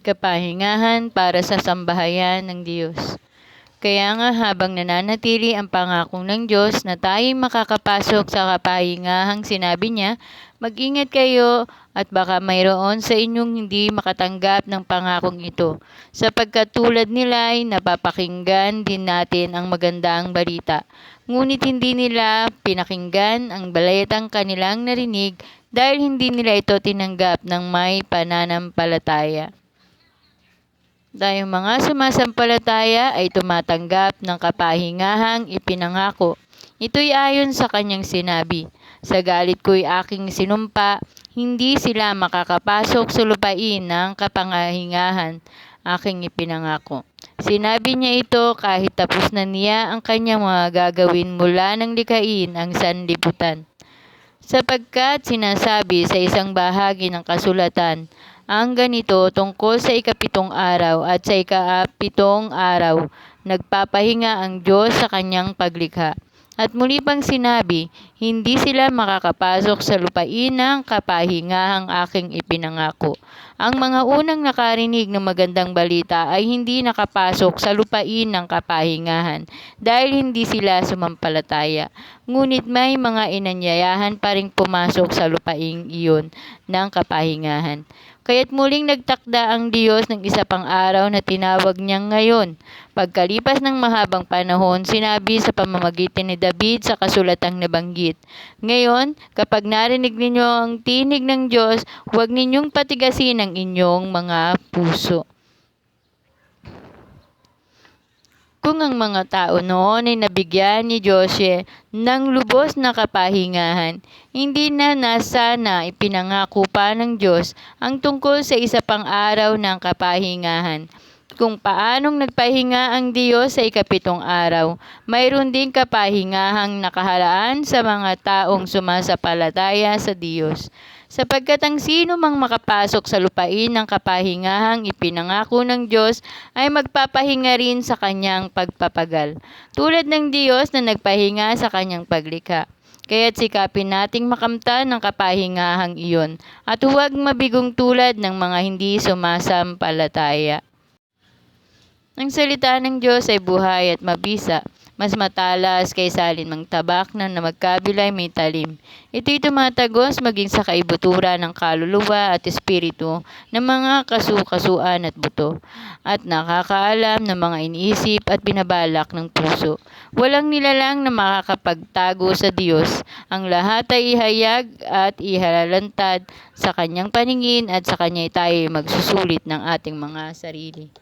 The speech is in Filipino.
kapahingahan para sa sambahayan ng Diyos. Kaya nga habang nananatili ang pangakong ng Diyos na tayo'y makakapasok sa kapahingahang sinabi niya, mag-ingat kayo at baka mayroon sa inyong hindi makatanggap ng pangakong ito, sapagkat tulad nila ay napapakinggan din natin ang magandang balita. Ngunit hindi nila pinakinggan ang balayatang kanilang narinig dahil hindi nila ito tinanggap ng may pananampalataya. Tayong mga sumasampalataya ay tumatanggap ng kapahingahang ipinangako. Ito'y ayon sa kanyang sinabi, "Sa galit ko'y aking sinumpa, hindi sila makakapasok sa lupain ng kapangahingahan aking ipinangako." Sinabi niya ito kahit tapos na niya ang kanyang mga gagawin mula ng likhain ang sanlibutan. Sapagkat sinasabi sa isang bahagi ng kasulatan, ang ganito tungkol sa ikapitong araw at sa ikapitong araw, nagpapahinga ang Diyos sa kanyang paglikha. At muli pang sinabi, hindi sila makakapasok sa lupain ng kapahingahang aking ipinangako. Ang mga unang nakarinig ng magandang balita ay hindi nakapasok sa lupain ng kapahingahan dahil hindi sila sumampalataya. Ngunit may mga inanyayahan pa ring pumasok sa lupaing iyon ng kapahingahan. Kaya't muling nagtakda ang Diyos ng isa pang araw na tinawag niyang ngayon. Pagkalipas ng mahabang panahon, sinabi sa pamamagitan ni David sa kasulatang nabanggit, "Ngayon, kapag narinig ninyo ang tinig ng Diyos, huwag ninyong patigasin ang inyong mga puso." Kung ang mga tao noon ay nabigyan ni Josue ng lubos na kapahingahan, hindi na nasana ipinangako pa ng Diyos ang tungkol sa isa pang araw ng kapahingahan. Kung paanong nagpahinga ang Diyos sa ikapitong araw, mayroon ding kapahingahang nakahalaan sa mga taong sumasampalataya sa Diyos. Sapagkat ang sino mang makapasok sa lupain ng kapahingahang ipinangako ng Diyos ay magpapahinga rin sa kanyang pagpapagal, tulad ng Diyos na nagpahinga sa kanyang paglikha. Kaya't sikapin nating makamtan ng kapahingahang iyon at huwag mabigong tulad ng mga hindi sumasampalataya. Ang salita ng Diyos ay buhay at mabisa, mas matalas kaysa alinmang tabak na magkabilay may talim. Ito'y tumatagos maging sa kaibuturan ng kaluluwa at espiritu ng mga kasukasuan at buto, at nakakaalam ng mga iniisip at binabalak ng puso. Walang nilalang na makakapagtago sa Diyos. Ang lahat ay ihayag at ihalalantad sa kanyang paningin at sa kanya tayo magsusulit ng ating mga sarili.